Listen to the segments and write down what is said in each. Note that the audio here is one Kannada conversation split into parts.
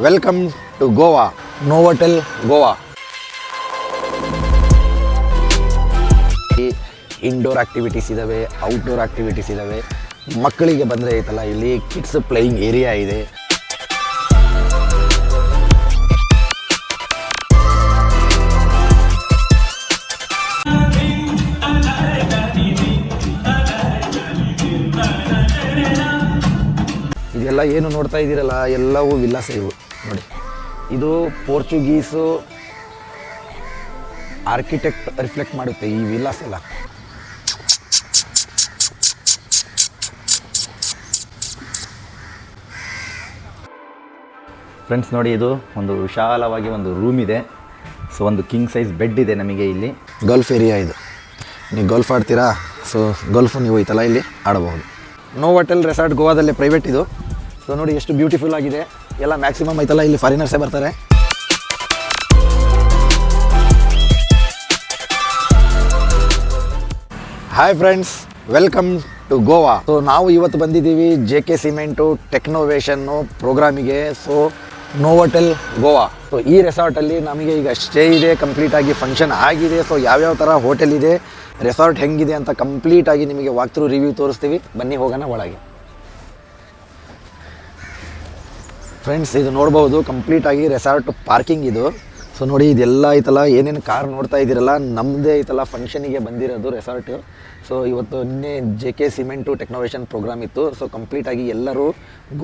Welcome to Goa, Novotel Goa. Indoor activities ಇದ್ದಾವೆ, ಔಟ್ಡೋರ್ ಆಕ್ಟಿವಿಟೀಸ್ ಇದ್ದಾವೆ. ಮಕ್ಕಳಿಗೆ ಬಂದರೆ ಐತಲ್ಲ ಇಲ್ಲಿ ಕಿಡ್ಸ್ ಪ್ಲೇಯಿಂಗ್ ಏರಿಯಾ ಇದೆ. ಇದೆಲ್ಲ ಏನು ನೋಡ್ತಾ ಇದ್ದೀರಲ್ಲ ಎಲ್ಲವೂ ವಿಲ್ಲಾಸ ಇವು ನೋಡಿ. ಇದು ಪೋರ್ಚುಗೀಸು ಆರ್ಕಿಟೆಕ್ಟ್ ರಿಫ್ಲೆಕ್ಟ್ ಮಾಡುತ್ತೆ ಈ ವಿಲ್ಲಾಸ್ ಎಲ್ಲ. ಫ್ರೆಂಡ್ಸ್ ನೋಡಿ, ಇದು ಒಂದು ವಿಶಾಲವಾಗಿ ಒಂದು ರೂಮ್ ಇದೆ. ಸೊ ಒಂದು ಕಿಂಗ್ ಸೈಜ್ ಬೆಡ್ ಇದೆ ನಮಗೆ ಇಲ್ಲಿ. ಗಲ್ಫ್ ಏರಿಯಾ ಇದು. ನೀವು ಗಲ್ಫ್ ಆಡ್ತೀರಾ, ಸೊ ಗಲ್ಫು ನೀವು ಐತಲ್ಲ ಇಲ್ಲಿ ಆಡಬಹುದು. ನೋವೋಟೆಲ್ ರೆಸಾರ್ಟ್ ಗೋವಾದಲ್ಲೇ ಪ್ರೈವೇಟ್ ಇದು. ಸೊ ನೋಡಿ ಎಷ್ಟು ಬ್ಯೂಟಿಫುಲ್ ಆಗಿದೆ. ಎಲ್ಲ ಮ್ಯಾಕ್ಸಿಮಮ್ ಐತಲ್ಲ ಇಲ್ಲಿ ಫಾರಿನರ್ಸೇ ಬರ್ತಾರೆ. Hi friends, welcome to Goa. So ನಾವು ಇವತ್ತು ಬಂದಿದ್ದೀವಿ JK ಸಿಮೆಂಟು ಟೆಕ್ನೋವೇಷನ್ನು ಪ್ರೋಗ್ರಾಮಿಗೆ. So Novotel Goa. ಸೊ ಈ ರೆಸಾರ್ಟಲ್ಲಿ ನಮಗೆ ಈಗ ಸ್ಟೇ ಇದೆ, ಕಂಪ್ಲೀಟಾಗಿ ಫಂಕ್ಷನ್ ಆಗಿದೆ. ಸೊ ಯಾವ್ಯಾವ ಥರ ಹೋಟೆಲ್ ಇದೆ, ರೆಸಾರ್ಟ್ ಹೆಂಗಿದೆ ಅಂತ ಕಂಪ್ಲೀಟಾಗಿ ನಿಮಗೆ ವಾಕ್ ಥ್ರೂ ರಿವ್ಯೂ ತೋರಿಸ್ತೀವಿ. ಬನ್ನಿ ಹೋಗೋಣ ಒಳಗೆ. ಫ್ರೆಂಡ್ಸ್, ಇದು ನೋಡ್ಬೋದು ಕಂಪ್ಲೀಟಾಗಿ ರೆಸಾರ್ಟ್ ಪಾರ್ಕಿಂಗ್ ಇದು. ಸೊ ನೋಡಿ ಇದೆಲ್ಲ ಐತಲ್ಲ, ಏನೇನು ಕಾರ್ ನೋಡ್ತಾ ಇದ್ದೀರಲ್ಲ ನಮ್ಮದೇ ಐತಲ್ಲ ಫಂಕ್ಷನಿಗೆ ಬಂದಿರೋದು ರೆಸಾರ್ಟು. ಸೊ ಇವತ್ತು ನಿನ್ನೆ JK ಸಿಮೆಂಟು ಟೆಕ್ನೋವೇಷನ್ ಪ್ರೋಗ್ರಾಮ್ ಇತ್ತು. ಸೊ ಕಂಪ್ಲೀಟಾಗಿ ಎಲ್ಲರೂ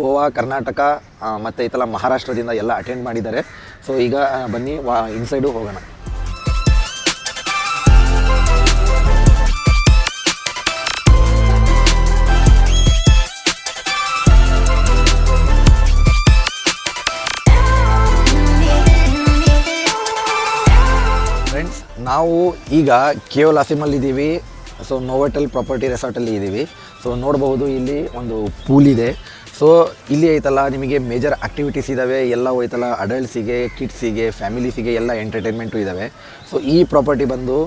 ಗೋವಾ, ಕರ್ನಾಟಕ ಮತ್ತು ಐತಲ್ಲ ಮಹಾರಾಷ್ಟ್ರದಿಂದ ಎಲ್ಲ ಅಟೆಂಡ್ ಮಾಡಿದ್ದಾರೆ. ಸೊ ಈಗ ಬನ್ನಿ ಇನ್ಸೈಡು ಹೋಗೋಣ. ಫ್ರೆಂಡ್ಸ್, ನಾವು ಈಗ ಕೇವಲ ಅಸಿಮಲ್ಲಿದ್ದೀವಿ. ಸೊ ನೋವೋಟೆಲ್ ಪ್ರಾಪರ್ಟಿ ರೆಸಾರ್ಟಲ್ಲಿ ಇದ್ದೀವಿ. ಸೊ ನೋಡಬಹುದು ಇಲ್ಲಿ ಒಂದು ಪೂಲ್ ಇದೆ. ಸೊ ಇಲ್ಲಿ ಐತಲ್ಲ ನಿಮಗೆ ಮೇಜರ್ ಆ್ಯಕ್ಟಿವಿಟೀಸ್ ಇದ್ದಾವೆ. ಎಲ್ಲ ಐತಲ್ಲ ಅಡಲ್ಟ್ಸಿಗೆ, ಕಿಡ್ಸಿಗೆ, ಫ್ಯಾಮಿಲೀಸಿಗೆ ಎಲ್ಲ ಎಂಟರ್ಟೈನ್ಮೆಂಟು ಇದ್ದಾವೆ. ಸೊ ಈ ಪ್ರಾಪರ್ಟಿ ಬಂದು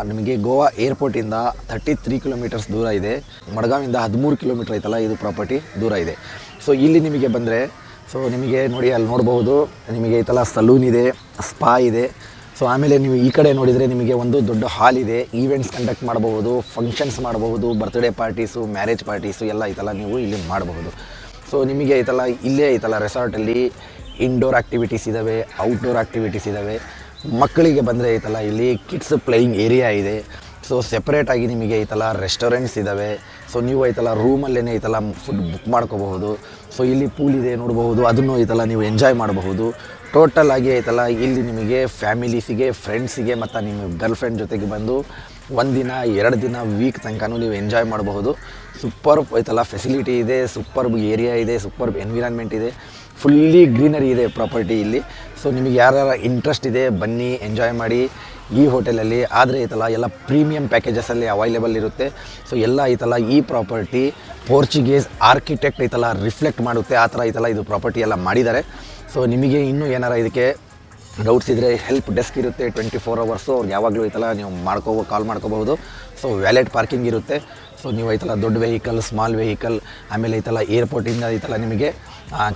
ನಿಮಗೆ ಗೋವಾ ಏರ್ಪೋರ್ಟಿಂದ 33 ಕಿಲೋಮೀಟರ್ಸ್ ದೂರ ಇದೆ. ಮಡ್ಗಾವಿಂದ 13 ಕಿಲೋಮೀಟರ್ ಐತಲ್ಲ ಇದು ಪ್ರಾಪರ್ಟಿ ದೂರ ಇದೆ. ಸೊ ಇಲ್ಲಿ ನಿಮಗೆ ಬಂದರೆ ಸೊ ನಿಮಗೆ ನೋಡಿ ಅಲ್ಲಿ ನೋಡಬಹುದು ನಿಮಗೆ ಐತಲ್ಲ ಸಲೂನ್ ಇದೆ, ಸ್ಪಾ ಇದೆ. ಸೊ ಆಮೇಲೆ ನೀವು ಈ ಕಡೆ ನೋಡಿದರೆ ನಿಮಗೆ ಒಂದು ದೊಡ್ಡ ಹಾಲ್ ಇದೆ. ಈವೆಂಟ್ಸ್ ಕಂಡಕ್ಟ್ ಮಾಡಬಹುದು, ಫಂಕ್ಷನ್ಸ್ ಮಾಡಬಹುದು, ಬರ್ತ್ಡೇ ಪಾರ್ಟೀಸು, ಮ್ಯಾರೇಜ್ ಪಾರ್ಟೀಸು ಎಲ್ಲ ಐತಲ್ಲ ನೀವು ಇಲ್ಲಿ ಮಾಡಬಹುದು. ಸೊ ನಿಮಗೆ ಐತಲ್ಲ ಇಲ್ಲೇ ಐತಲ್ಲ ರೆಸಾರ್ಟಲ್ಲಿ ಇಂಡೋರ್ ಆ್ಯಕ್ಟಿವಿಟೀಸ್ ಇದ್ದಾವೆ, ಔಟ್ಡೋರ್ ಆ್ಯಕ್ಟಿವಿಟೀಸ್ ಇದ್ದಾವೆ. ಮಕ್ಕಳಿಗೆ ಬಂದರೆ ಐತಲ್ಲ ಇಲ್ಲಿ ಕಿಡ್ಸ್ ಪ್ಲೇಯಿಂಗ್ ಏರಿಯಾ ಇದೆ. ಸೊ ಸೆಪ್ರೇಟಾಗಿ ನಿಮಗೆ ಐತಲ್ಲ ರೆಸ್ಟೋರೆಂಟ್ಸ್ ಇದ್ದಾವೆ. ಸೊ ನೀವು ಐತಲ್ಲ ರೂಮಲ್ಲೇ ಐತಲ್ಲ ಫುಡ್ ಬುಕ್ ಮಾಡ್ಕೋಬಹುದು. ಸೊ ಇಲ್ಲಿ ಪೂಲ್ ಇದೆ ನೋಡಬಹುದು, ಅದನ್ನು ಐತಲ್ಲ ನೀವು ಎಂಜಾಯ್ ಮಾಡಬಹುದು. ಟೋಟಲ್ ಆಗಿ ಐತಲ್ಲ ಇಲ್ಲಿ ನಿಮಗೆ ಫ್ಯಾಮಿಲೀಸಿಗೆ, ಫ್ರೆಂಡ್ಸಿಗೆ ಮತ್ತು ನಿಮ್ಮ ಗರ್ಲ್ ಫ್ರೆಂಡ್ ಜೊತೆಗೆ ಬಂದು 1 ದಿನ 2 ದಿನ ವೀಕ್ ತನಕನೂ ನೀವು ಎಂಜಾಯ್ ಮಾಡಬಹುದು. ಸೂಪರ್ಬ್ ಐತಲ್ಲ ಫೆಸಿಲಿಟಿ ಇದೆ, ಸೂಪರ್ಬ್ ಏರಿಯಾ ಇದೆ, ಸೂಪರ್ಬ್ ಎನ್ವಿರಾನ್ಮೆಂಟ್ ಇದೆ, ಫುಲ್ಲಿ ಗ್ರೀನರಿ ಇದೆ ಪ್ರಾಪರ್ಟಿ ಇಲ್ಲಿ. ಸೊ ನಿಮಗೆ ಯಾರ್ಯಾರ ಇಂಟ್ರೆಸ್ಟ್ ಇದೆ ಬನ್ನಿ ಎಂಜಾಯ್ ಮಾಡಿ ಈ ಹೋಟೆಲಲ್ಲಿ. ಆದರೆ ಐತಲ್ಲ ಎಲ್ಲ ಪ್ರೀಮಿಯಂ ಪ್ಯಾಕೇಜಸಲ್ಲಿ ಅವೈಲೇಬಲ್ ಇರುತ್ತೆ. ಸೊ ಎಲ್ಲ ಐತಲ್ಲ ಈ ಪ್ರಾಪರ್ಟಿ ಪೋರ್ಚುಗೀಸ್ ಆರ್ಕಿಟೆಕ್ಟ್ ಐತಲ್ಲ ರಿಫ್ಲೆಕ್ಟ್ ಮಾಡುತ್ತೆ, ಆ ಥರ ಐತಲ್ಲ ಇದು ಪ್ರಾಪರ್ಟಿ ಎಲ್ಲ ಮಾಡಿದ್ದಾರೆ. ಸೊ ನಿಮಗೆ ಇನ್ನೂ ಏನಾರ ಇದಕ್ಕೆ ಡೌಟ್ಸ್ ಇದ್ದರೆ ಹೆಲ್ಪ್ ಡೆಸ್ಕ್ ಇರುತ್ತೆ 24 ಅವರ್ಸು. ಅವ್ರಿಗೆ ಯಾವಾಗಲೂ ಐತಲ್ಲ ನೀವು ಕಾಲ್ ಮಾಡ್ಕೋಬಹುದು. ಸೊ ವ್ಯಾಲೆಟ್ ಪಾರ್ಕಿಂಗ್ ಇರುತ್ತೆ. ಸೊ ನೀವು ಐತಲ್ಲ ದೊಡ್ಡ ವೆಹಿಕಲ್, ಸ್ಮಾಲ್ ವೆಹಿಕಲ್, ಆಮೇಲೆ ಐತಲ್ಲ ಏರ್ಪೋರ್ಟಿಂದ ಐತಲ್ಲ ನಿಮಗೆ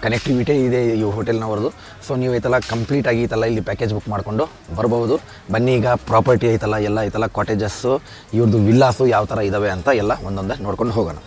ಕನೆಕ್ಟಿವಿಟಿ ಇದೆ ಈ ಹೋಟೆಲ್ನವ್ರದ್ದು. ಸೊ ನೀವು ಐತಲ್ಲ ಕಂಪ್ಲೀಟಾಗಿ ಐತಲ್ಲ ಇಲ್ಲಿ ಪ್ಯಾಕೇಜ್ ಬುಕ್ ಮಾಡಿಕೊಂಡು ಬರ್ಬೋದು. ಬನ್ನಿ ಈಗ ಪ್ರಾಪರ್ಟಿ ಐತಲ್ಲ ಎಲ್ಲ ಐತಲ್ಲ ಕಾಟೇಜಸ್ಸು, ಇವ್ರದ್ದು ವಿಲ್ಲಾಸು ಯಾವ ಥರ ಇದ್ದಾವೆ ಅಂತ ಎಲ್ಲ ಒಂದೊಂದೇ ನೋಡ್ಕೊಂಡು ಹೋಗೋಣ.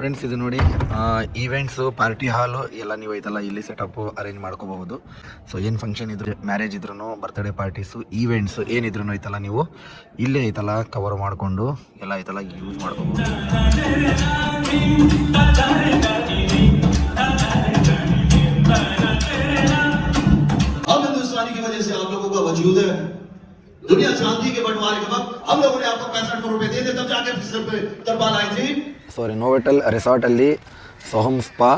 ಫ್ರೆಂಡ್ಸ್ ಇದು ನೋಡಿ ಈವೆಂಟ್ಸು ಪಾರ್ಟಿ ಹಾಲು ಎಲ್ಲ ನೀವು ಐತಲ್ಲ ಇಲ್ಲಿ ಸೆಟಪ್ಪು ಅರೇಂಜ್ ಮಾಡ್ಕೋಬಹುದು. ಸೊ ಏನು ಫಂಕ್ಷನ್ ಇದ್ರು, ಮ್ಯಾರೇಜ್ ಇದ್ರೂ, ಬರ್ತ್ಡೇ ಪಾರ್ಟೀಸು, ಈವೆಂಟ್ಸು ಏನಿದ್ರು ಐತಲ್ಲ ನೀವು ಇಲ್ಲೇ ಐತಲ್ಲ ಕವರ್ ಮಾಡಿಕೊಂಡು ಎಲ್ಲ ಐತಲ್ಲ ಯೂಸ್ ಮಾಡ್ಕೋಬಹುದು. हम हिंदुस्तानी की वजह से आप लोगों का वजूद है. दुनिया चांदी के बंटवारे के वक्त हम लोगों ने आपको 65 करोड़ रुपए दिए थे, तब जाके फिसल पे तरपाल आई थी. ಸಾರಿ ನೋವೆಟಲ್ ರೆಸಾರ್ಟಲ್ಲಿ ಸೋಹಮ್ ಸ್ಪಾ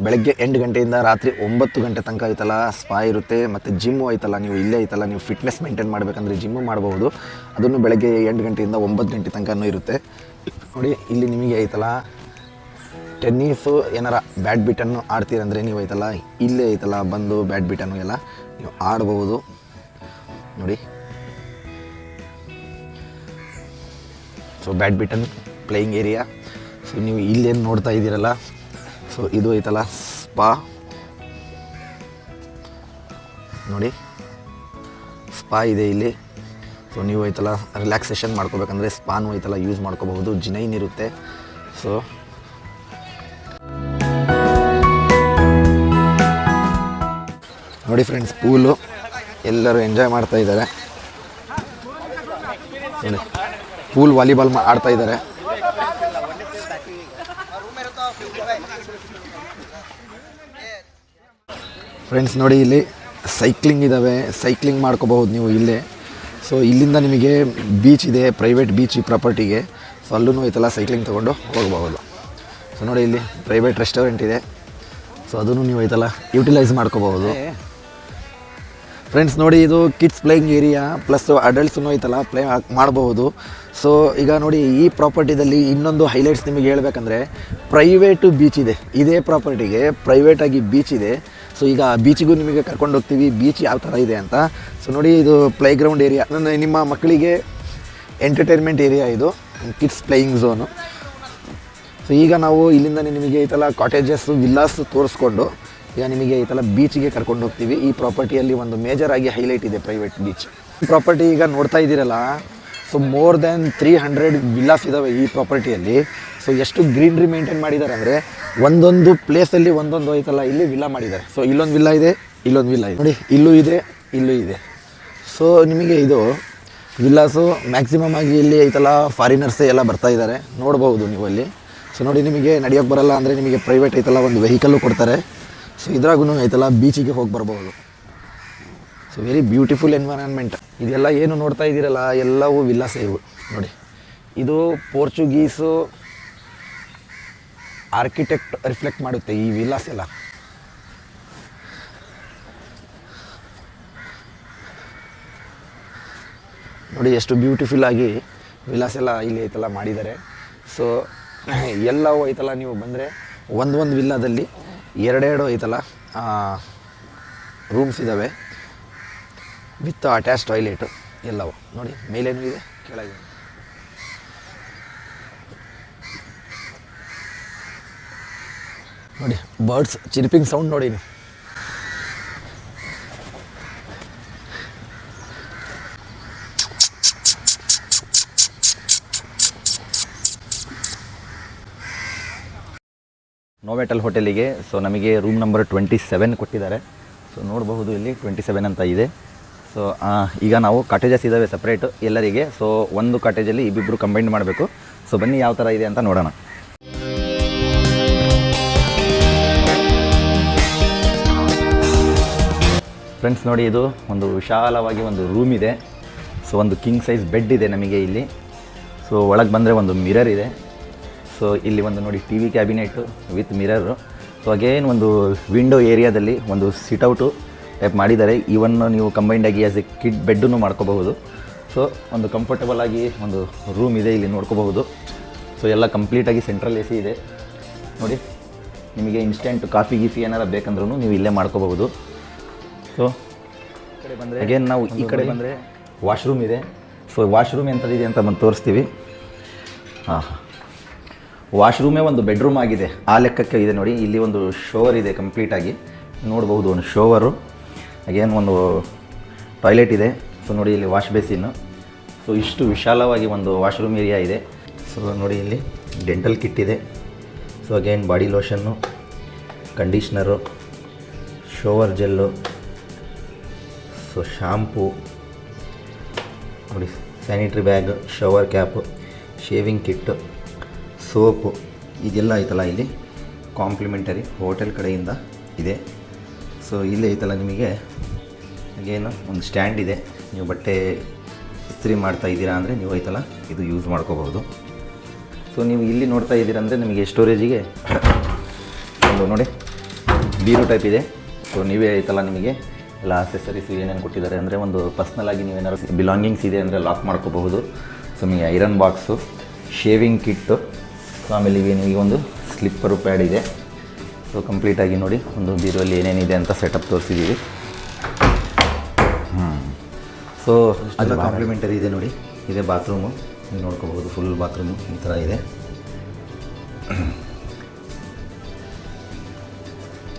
ಬೆಳಗ್ಗೆ 8 ಗಂಟೆಯಿಂದ ರಾತ್ರಿ 9 ಗಂಟೆ ತನಕ ಐತಲ್ಲ ಸ್ಪಾ ಇರುತ್ತೆ. ಮತ್ತು ಜಿಮ್ಮು ಐತಲ್ಲ, ನೀವು ಇಲ್ಲೇ ಐತಲ್ಲ ನೀವು ಫಿಟ್ನೆಸ್ ಮೇಂಟೈನ್ ಮಾಡಬೇಕಂದ್ರೆ ಜಿಮ್ಮು ಮಾಡಬಹುದು. ಅದನ್ನು ಬೆಳಗ್ಗೆ 8 ಗಂಟೆಯಿಂದ 9 ಗಂಟೆ ತನಕನೂ ಇರುತ್ತೆ. ನೋಡಿ ಇಲ್ಲಿ ನಿಮಗೆ ಐತಲ್ಲ ಟೆನ್ನಿಸು ಏನಾರ ಬ್ಯಾಡ್ಮಿಂಟನ್ನು ಆಡ್ತೀರಂದರೆ ನೀವು ಐತಲ್ಲ ಇಲ್ಲೇ ಐತಲ್ಲ ಬಂದು ಬ್ಯಾಡ್ಮಿಂಟನ್ನು ಎಲ್ಲ ನೀವು ಆಡ್ಬೋದು. ನೋಡಿ so badminton playing area. So ನೀವು ಇಲ್ಲೇನು ನೋಡ್ತಾ ಇದ್ದೀರಲ್ಲ, ಸೊ ಇದು ಐತಲ್ಲ ಸ್ಪಾ. ನೋಡಿ ಸ್ಪಾ ಇದೆ ಇಲ್ಲಿ. ಸೊ ನೀವು ಐತಲ್ಲ ರಿಲ್ಯಾಕ್ಸೇಷನ್ ಮಾಡ್ಕೋಬೇಕಂದ್ರೆ ಸ್ಪಾನು ಐತಲ್ಲ ಯೂಸ್ ಮಾಡ್ಕೋಬಹುದು. ಜಿನೈನ್ ಇರುತ್ತೆ. ಸೊ ನೋಡಿ ಫ್ರೆಂಡ್ಸ್, ಪೂಲು ಎಲ್ಲರೂ ಎಂಜಾಯ್ ಮಾಡ್ತಾ ಇದ್ದಾರೆ. ನೋಡಿ ಪೂಲ್ ವಾಲಿಬಾಲ್ ಆಡ್ತಾ ಇದ್ದಾರೆ. ಫ್ರೆಂಡ್ಸ್ ನೋಡಿ ಇಲ್ಲಿ ಸೈಕ್ಲಿಂಗ್ ಇದ್ದಾವೆ, ಸೈಕ್ಲಿಂಗ್ ಮಾಡ್ಕೋಬಹುದು ನೀವು ಇಲ್ಲೇ. ಸೊ ಇಲ್ಲಿಂದ ನಿಮಗೆ ಬೀಚ್ ಇದೆ, ಪ್ರೈವೇಟ್ ಬೀಚ್ ಈ ಪ್ರಾಪರ್ಟಿಗೆ. ಸೊ ಅಲ್ಲೂ ಐತಲ್ಲ ಸೈಕ್ಲಿಂಗ್ ತೊಗೊಂಡು ಹೋಗಬಹುದು. ಸೊ ನೋಡಿ ಇಲ್ಲಿ ಪ್ರೈವೇಟ್ ರೆಸ್ಟೋರೆಂಟ್ ಇದೆ. ಸೊ ಅದನ್ನು ನೀವು ಐತಲ್ಲ ಯೂಟಿಲೈಸ್ ಮಾಡ್ಕೋಬಹುದು. ಫ್ರೆಂಡ್ಸ್ ನೋಡಿ ಇದು ಕಿಡ್ಸ್ ಪ್ಲೇಯಿಂಗ್ ಏರಿಯಾ ಪ್ಲಸ್ ಅಡಲ್ಟ್ಸೂ ಐತಲ್ಲ ಪ್ಲೇ ಮಾಡಬಹುದು. ಸೊ ಈಗ ನೋಡಿ ಈ ಪ್ರಾಪರ್ಟಿದಲ್ಲಿ ಇನ್ನೊಂದು ಹೈಲೈಟ್ಸ್ ನಿಮಗೆ ಹೇಳಬೇಕಂದ್ರೆ ಪ್ರೈವೇಟು ಬೀಚ್ ಇದೆ. ಇದೇ ಪ್ರಾಪರ್ಟಿಗೆ ಪ್ರೈವೇಟಾಗಿ ಬೀಚ್ ಇದೆ. ಸೊ ಈಗ ಬೀಚಿಗೂ ನಿಮಗೆ ಕರ್ಕೊಂಡು ಹೋಗ್ತೀವಿ, ಬೀಚ್ ಯಾವ ಥರ ಇದೆ ಅಂತ. ಸೊ ನೋಡಿ ಇದು ಪ್ಲೇಗ್ರೌಂಡ್ ಏರಿಯಾ, ನಿಮ್ಮ ಮಕ್ಕಳಿಗೆ ಎಂಟರ್ಟೈನ್ಮೆಂಟ್ ಏರಿಯಾ ಇದು, ಕಿಡ್ಸ್ ಪ್ಲೇಯಿಂಗ್ ಝೋನು. ಸೊ ಈಗ ನಾವು ಇಲ್ಲಿಂದ ನಿಮಗೆ ಐತಲ್ಲ ಕಾಟೇಜಸ್ಸು ವಿಲ್ಲಾಸ್ ತೋರಿಸ್ಕೊಂಡು ಈಗ ನಿಮಗೆ ಐತಲ್ಲ ಬೀಚಿಗೆ ಕರ್ಕೊಂಡು ಹೋಗ್ತೀವಿ. ಈ ಪ್ರಾಪರ್ಟಿಯಲ್ಲಿ ಒಂದು ಮೇಜರ್ ಆಗಿ ಹೈಲೈಟ್ ಇದೆ ಪ್ರೈವೇಟ್ ಬೀಚ್. ಪ್ರಾಪರ್ಟಿ ಈಗ ನೋಡ್ತಾ ಇದ್ದೀರಲ್ಲ, ಸೊ ಮೋರ್ ದ್ಯಾನ್ 300 ವಿಲ್ಲಾಸ್ ಇದ್ದಾವೆ ಈ ಪ್ರಾಪರ್ಟಿಯಲ್ಲಿ. ಸೊ ಎಷ್ಟು ಗ್ರೀನ್ರಿ ಮೇಂಟೈನ್ ಮಾಡಿದ್ದಾರೆ ಅಂದರೆ ಒಂದೊಂದು ಪ್ಲೇಸಲ್ಲಿ ಒಂದೊಂದು ಐತಲ್ಲ ಇಲ್ಲಿ ವಿಲ್ಲಾ ಮಾಡಿದ್ದಾರೆ. ಸೊ ಇಲ್ಲೊಂದು ವಿಲ್ಲಾ ಇದೆ, ಇಲ್ಲೊಂದು ವಿಲ್ಲಾ ಇದೆ, ನೋಡಿ ಇಲ್ಲೂ ಇದೆ, ಇಲ್ಲೂ ಇದೆ. ಸೊ ನಿಮಗೆ ಇದು ವಿಲ್ಲಾಸು ಮ್ಯಾಕ್ಸಿಮಮ್ ಆಗಿ ಇಲ್ಲಿ ಐತಲ್ಲ ಫಾರಿನರ್ಸೇ ಎಲ್ಲ ಬರ್ತಾ ಇದ್ದಾರೆ, ನೋಡ್ಬೋದು ನೀವು ಅಲ್ಲಿ. ಸೊ ನೋಡಿ ನಿಮಗೆ ನಡೆಯೋಕ್ಕೆ ಬರಲ್ಲ ಅಂದರೆ ನಿಮಗೆ ಪ್ರೈವೇಟ್ ಐತಲ್ಲ ಒಂದು ವೆಹಿಕಲ್ಲು ಕೊಡ್ತಾರೆ. ಸೊ ಇದ್ರಾಗೂ ಐತಲ್ಲ ಬೀಚಿಗೆ ಹೋಗಿ ಬರ್ಬೋದು. So very beautiful environment. ಇದೆಲ್ಲ ಏನು ನೋಡ್ತಾ ಇದ್ದೀರಲ್ಲ ಎಲ್ಲವೂ ವಿಲ್ಲಾಸ್ ಇವು. ನೋಡಿ ಇದು ಪೋರ್ಚುಗೀಸು ಆರ್ಕಿಟೆಕ್ಟ್ ರಿಫ್ಲೆಕ್ಟ್ ಮಾಡುತ್ತೆ ಈ ವಿಲ್ಲಾಸ್ ಎಲ್ಲ. ನೋಡಿ ಎಷ್ಟು ಬ್ಯೂಟಿಫುಲ್ ಆಗಿ ವಿಲ್ಲಾಸ್ ಎಲ್ಲ ಇಲ್ಲಿ ಐತಲ್ಲ ಮಾಡಿದ್ದಾರೆ. ಸೊ ಎಲ್ಲವೂ ಐತಲ್ಲ ನೀವು ಬಂದರೆ ಒಂದೊಂದು ವಿಲ್ಲಾದಲ್ಲಿ ಎರಡೆರಡು ಐತಲ್ಲ ರೂಮ್ಸ್ ಇದ್ದಾವೆ ವಿತ್ ಅಟ್ಯಾಚ್ ಟಾಯ್ಲೆಟು ಎಲ್ಲವೂ. ನೋಡಿ ಮೇಲೇನೂ ಇದೆ, ಕೆಳಗೆ. ನೋಡಿ ಬರ್ಡ್ಸ್ ಚಿರ್ಪಿಂಗ್ ಸೌಂಡ್ ನೋಡಿ ನೀವು. ನೋವೆಟಲ್ ಹೋಟೆಲಿಗೆ ಸೊ ನಮಗೆ ರೂಮ್ ನಂಬರ್ 27 ಕೊಟ್ಟಿದ್ದಾರೆ. ಸೊ ನೋಡಬಹುದು ಇಲ್ಲಿ 27 ಅಂತ ಇದೆ. ಸೊ ಈಗ ನಾವು ಕಾಟೇಜಸ್ ಇದ್ದಾವೆ ಸಪ್ರೇಟು ಎಲ್ಲರಿಗೆ. ಸೊ ಒಂದು ಕಾಟೇಜಲ್ಲಿ ಇಬ್ಬಿಬ್ಬರು ಕಂಬೈನ್ ಮಾಡಬೇಕು. ಸೊ ಬನ್ನಿ ಯಾವ ಥರ ಇದೆ ಅಂತ ನೋಡೋಣ. ಫ್ರೆಂಡ್ಸ್ ನೋಡಿ ಇದು ಒಂದು ವಿಶಾಲವಾಗಿ ಒಂದು ರೂಮ್ ಇದೆ. ಸೊ ಒಂದು ಕಿಂಗ್ ಸೈಜ್ ಬೆಡ್ ಇದೆ ನಮಗೆ ಇಲ್ಲಿ. ಸೊ ಒಳಗೆ ಬಂದರೆ ಒಂದು ಮಿರರ್ ಇದೆ. ಸೊ ಇಲ್ಲಿ ಒಂದು ನೋಡಿ T V cabinet with mirror. So again ಒಂದು ವಿಂಡೋ ಏರಿಯಾದಲ್ಲಿ ಒಂದು ಸಿಟ್ಔಟು ಟೈಪ್ ಮಾಡಿದ್ದಾರೆ. ಈವನ್ನು ನೀವು ಕಂಬೈಂಡಾಗಿ ಆ್ಯಸ್ ಎ ಕಿಡ್ ಬೆಡ್ಡನ್ನು ಮಾಡ್ಕೋಬಹುದು. ಸೊ ಒಂದು ಕಂಫರ್ಟಬಲ್ ಆಗಿ ಒಂದು ರೂಮ್ ಇದೆ ಇಲ್ಲಿ ನೋಡ್ಕೋಬಹುದು. ಸೊ ಎಲ್ಲ ಕಂಪ್ಲೀಟಾಗಿ ಸೆಂಟ್ರಲ್ ಎ ಸಿ ಇದೆ. ನೋಡಿ ನಿಮಗೆ ಇನ್ಸ್ಟೆಂಟ್ ಕಾಫಿ ಗೀಫಿ ಏನಾರು ಬೇಕಂದ್ರೂ ನೀವು ಇಲ್ಲೇ ಮಾಡ್ಕೋಬಹುದು. ಸೊ ಕಡೆ ಬಂದರೆ ಅಗೇನ್ ನಾವು ಈ ಕಡೆ ಬಂದರೆ ವಾಶ್ರೂಮ್ ಇದೆ. ಸೊ ವಾಶ್ರೂಮ್ ಎಂಥದಿದೆ ಅಂತ ಬಂದು ತೋರಿಸ್ತೀವಿ. ಹಾಂ, ವಾಶ್ರೂಮೇ ಒಂದು ಬೆಡ್ರೂಮ್ ಆಗಿದೆ ಆ ಲೆಕ್ಕಕ್ಕೆ ಇದೆ. ನೋಡಿ ಇಲ್ಲಿ ಒಂದು ಶೋವರ್ ಇದೆ ಕಂಪ್ಲೀಟಾಗಿ ನೋಡ್ಬೋದು, ಒಂದು ಶೋವರು. ಅಗೇನ್ ಒಂದು ಟಾಯ್ಲೆಟ್ ಇದೆ. ಸೊ ನೋಡಿ ಇಲ್ಲಿ ವಾಶ್ ಬೇಸಿನ್ನು. ಸೊ ಇಷ್ಟು ವಿಶಾಲವಾಗಿ ಒಂದು ವಾಶ್ರೂಮ್ ಏರಿಯಾ ಇದೆ. ಸೊ ನೋಡಿ ಇಲ್ಲಿ ಡೆಂಟಲ್ ಕಿಟ್ ಇದೆ. So so again body lotion, conditioner, shower gel, so shampoo ನೋಡಿ, sanitary bag, shower cap, shaving kit, soap, ಇದೆಲ್ಲ ಐತಲ್ಲ ಇಲ್ಲಿ ಕಾಂಪ್ಲಿಮೆಂಟರಿ ಹೋಟೆಲ್ ಕಡೆಯಿಂದ ಇದೆ. ಸೊ ಇಲ್ಲಿ ಐತಲ್ಲ ನಿಮಗೆ ಅಗೇನು ಒಂದು ಸ್ಟ್ಯಾಂಡ್ ಇದೆ. ನೀವು ಬಟ್ಟೆ ಇಸ್ತ್ರಿ ಮಾಡ್ತಾ ಇದ್ದೀರಾ ಅಂದರೆ ನೀವು ಐತಲ್ಲ ಇದು ಯೂಸ್ ಮಾಡ್ಕೋಬಹುದು. ಸೊ ನೀವು ಇಲ್ಲಿ ನೋಡ್ತಾ ಇದ್ದೀರಾ ಅಂದರೆ ನಿಮಗೆ ಸ್ಟೋರೇಜಿಗೆ ಒಂದು ನೋಡಿ ಬೀರು ಟೈಪ್ ಇದೆ. ಸೊ ನೀವೇ ಐತಲ್ಲ ನಿಮಗೆ ಎಲ್ಲ ಅಸೆಸರೀಸ್ ಏನೇನು ಕೊಟ್ಟಿದ್ದಾರೆ ಅಂದರೆ ಒಂದು ಪರ್ಸ್ನಲಾಗಿ ನೀವೇನಾದ್ರು ಬಿಲಾಂಗಿಂಗ್ಸ್ ಇದೆ ಅಂದರೆ ಲಾಕ್ ಮಾಡ್ಕೋಬಹುದು. ಸೊ ನಿಮಗೆ iron box, shaving kit, so ಆಮೇಲೆ ನಿಮಗೆ ಒಂದು ಸ್ಲಿಪ್ಪರು ಪ್ಯಾಡ್ ಇದೆ. ಸೊ ಕಂಪ್ಲೀಟಾಗಿ ನೋಡಿ ಒಂದು ಬೀರುವಲ್ಲಿ ಏನೇನಿದೆ ಅಂತ ಸೆಟಪ್ ತೋರಿಸಿದ್ದೀವಿ. ಸೊ ಅದು ಕಾಂಪ್ಲಿಮೆಂಟರಿ ಇದೆ ನೋಡಿ, ಇದೆ ಬಾತ್ರೂಮು, ನೀವು ನೋಡ್ಕೋಬಹುದು. ಫುಲ್ ಬಾತ್ರೂಮು ಈ ಥರ ಇದೆ.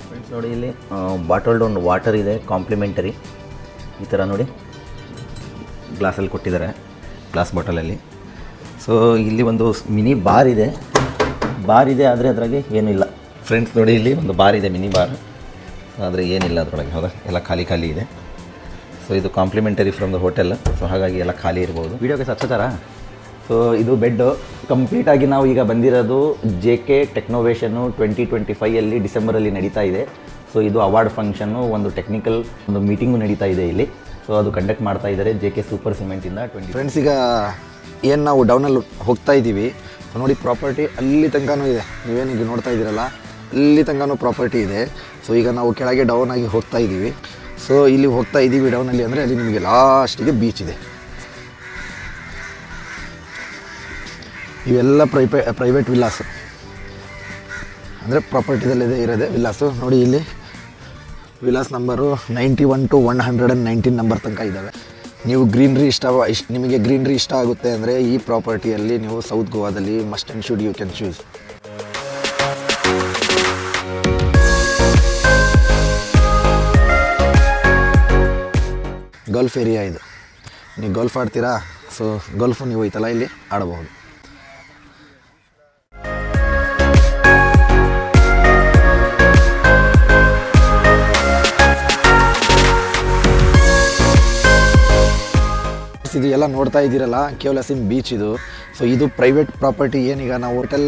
ಫ್ರೆಂಡ್ಸ್ ನೋಡಿ ಇಲ್ಲಿ ಬಾಟಲ್ಡ್ ಒಂದು ವಾಟರ್ ಇದೆ ಕಾಂಪ್ಲಿಮೆಂಟರಿ ಈ ಥರ ನೋಡಿ ಗ್ಲಾಸಲ್ಲಿ ಕೊಟ್ಟಿದ್ದಾರೆ, ಗ್ಲಾಸ್ ಬಾಟಲಲ್ಲಿ. ಸೊ ಇಲ್ಲಿ ಒಂದು ಮಿನಿ ಬಾರ್ ಇದೆ ಆದರೆ ಅದರಾಗೆ ಏನಿಲ್ಲ. ಫ್ರೆಂಡ್ಸ್ ನೋಡಿ ಇಲ್ಲಿ ಒಂದು ಬಾರ್ ಇದೆ, ಮಿನಿ ಬಾರ್, ಆದರೆ ಏನಿಲ್ಲ ಅದರೊಳಗೆ. ಹೌದಾ, ಎಲ್ಲ ಖಾಲಿ ಇದೆ. ಸೊ ಇದು complementary from the hotel. So ಹಾಗಾಗಿ ಎಲ್ಲ ಖಾಲಿ ಇರ್ಬೋದು. ವೀಡಿಯೋಗೆ ಹಚ್ಚತಾರ. ಸೊ ಇದು ಬೆಡ್ಡು ಕಂಪ್ಲೀಟಾಗಿ ನಾವು ಈಗ ಬಂದಿರೋದು JK ಟೆಕ್ನೋವೇಷನ್ನು 2025 ಡಿಸೆಂಬರಲ್ಲಿ ನಡೀತಾ ಇದೆ. ಸೊ ಇದು ಅವಾರ್ಡ್ ಫಂಕ್ಷನ್ನು, ಒಂದು ಟೆಕ್ನಿಕಲ್ ಒಂದು ಮೀಟಿಂಗು ನಡೀತಾ ಇದೆ ಇಲ್ಲಿ. ಸೊ ಅದು ಕಂಡಕ್ಟ್ ಮಾಡ್ತಾ ಇದ್ದಾರೆ JK ಸೂಪರ್ ಸಿಮೆಂಟಿಂದ. ಫ್ರೆಂಡ್ಸ್ ಈಗ ಏನು ನಾವು ಡೌನಲ್ಲಿ ಹೋಗ್ತಾ ಇದ್ದೀವಿ ನೋಡಿ, ಪ್ರಾಪರ್ಟಿ ಅಲ್ಲಿ ತನಕನೂ ಇದೆ. ನೀವೇನೀಗ ನೋಡ್ತಾ ಇದ್ದೀರಲ್ಲ ಅಲ್ಲಿ ತನಕನೂ ಪ್ರಾಪರ್ಟಿ ಇದೆ. ಸೊ ಈಗ ನಾವು ಕೆಳಗೆ ಡೌನ್ ಆಗಿ ಹೋಗ್ತಾ ಇದ್ದೀವಿ. ಸೊ ಇಲ್ಲಿ ಹೋಗ್ತಾ ಇದ್ದೀವಿ ಡೌನಲ್ಲಿ ಅಂದರೆ ಅಲ್ಲಿ ನಿಮಗೆ ಲಾಸ್ಟಿಗೆ ಬೀಚ್ ಇದೆ. ಇವೆಲ್ಲ ಪ್ರೈವೇಟ್ ವಿಲ್ಲಾಸು, ಅಂದರೆ ಪ್ರಾಪರ್ಟಿದಲ್ಲಿದೆ ಇರೋದೆ ವಿಲ್ಲಾಸು. ನೋಡಿ ಇಲ್ಲಿ ವಿಲಾಸ್ ನಂಬರು 91 to 119 ನಂಬರ್ ತನಕ ಇದ್ದಾವೆ. ನೀವು ನಿಮಗೆ ಗ್ರೀನ್ರಿ ಇಷ್ಟ ಆಗುತ್ತೆ ಅಂದರೆ ಈ ಪ್ರಾಪರ್ಟಿಯಲ್ಲಿ ನೀವು ಸೌತ್ ಗೋವಾದಲ್ಲಿ must and should you can choose. Gulf area ಇದು. ನೀವು ಗಲ್ಫ್ ಆಡ್ತೀರಾ, ಸೊ ಗಲ್ಫು ನೀವು ಐತಲ್ಲ ಇಲ್ಲಿ ಆಡಬಹುದು. ಇದು ಎಲ್ಲ ನೋಡ್ತಾ ಇದ್ದೀರಲ್ಲ ಕೇವಲಸಿಮ್ ಬೀಚ್ ಇದು. ಸೊ ಇದು ಪ್ರೈವೇಟ್ ಪ್ರಾಪರ್ಟಿ. ಏನೀಗ ನಾವು ಹೋಟೆಲ್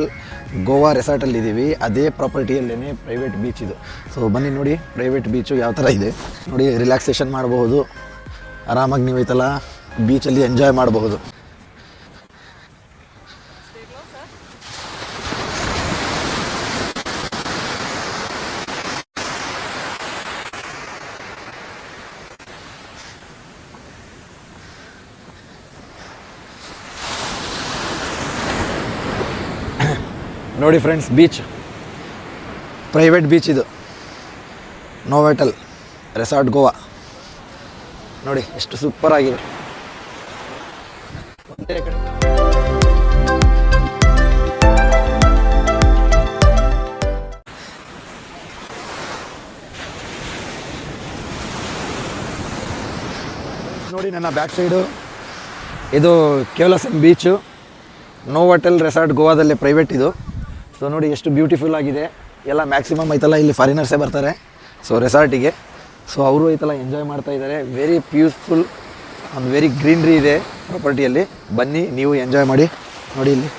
ಗೋವಾ ರೆಸಾರ್ಟಲ್ಲಿ ಇದ್ದೀವಿ, ಅದೇ ಪ್ರಾಪರ್ಟಿಯಲ್ಲೇ ಪ್ರೈವೇಟ್ ಬೀಚ್ ಇದು. ಸೊ ಬನ್ನಿ ನೋಡಿ ಪ್ರೈವೇಟ್ ಬೀಚು ಯಾವ ಥರ ಇದೆ ನೋಡಿ. ರಿಲ್ಯಾಕ್ಸೇಷನ್ ಮಾಡಬಹುದು, ಆರಾಮಾಗಿ ನೀವು ಐತಲ್ಲ ಬೀಚಲ್ಲಿ ಎಂಜಾಯ್ ಮಾಡಬಹುದು. ನೋಡಿ ಫ್ರೆಂಡ್ಸ್, ಬೀಚ್ ಪ್ರೈವೇಟ್ ಬೀಚ್ ಇದು, ನೋವೆಟಲ್ ರೆಸಾರ್ಟ್ ಗೋವಾ. ನೋಡಿ ಎಷ್ಟು ಸೂಪರ್ ಆಗಿದೆ. ನೋಡಿ ನನ್ನ ಬ್ಯಾಕ್ ಸೈಡು ಇದು ಕೇವಲಸಿಮ್ ಬೀಚು, ನೋವೆಟಲ್ ರೆಸಾರ್ಟ್ ಗೋವಾದಲ್ಲೇ ಪ್ರೈವೇಟ್ ಇದು. ಸೊ ನೋಡಿ ಎಷ್ಟು ಬ್ಯೂಟಿಫುಲ್ ಆಗಿದೆ. ಎಲ್ಲ ಮ್ಯಾಕ್ಸಿಮಮ್ ಐತಲ್ಲ ಇಲ್ಲಿ ಫಾರಿನರ್ಸೇ ಬರ್ತಾರೆ ಸೊ ರೆಸಾರ್ಟಿಗೆ. ಸೊ ಅವರು ಐತಲ್ಲ ಎಂಜಾಯ್ ಮಾಡ್ತಾ ಇದ್ದಾರೆ. ವೆರಿ ಪೀಸ್ಫುಲ್, ಒಂದು ವೆರಿ ಗ್ರೀನ್ರಿ ಇದೆ ಪ್ರಾಪರ್ಟಿಯಲ್ಲಿ. ಬನ್ನಿ ನೀವು ಎಂಜಾಯ್ ಮಾಡಿ. ನೋಡಿ ಇಲ್ಲಿ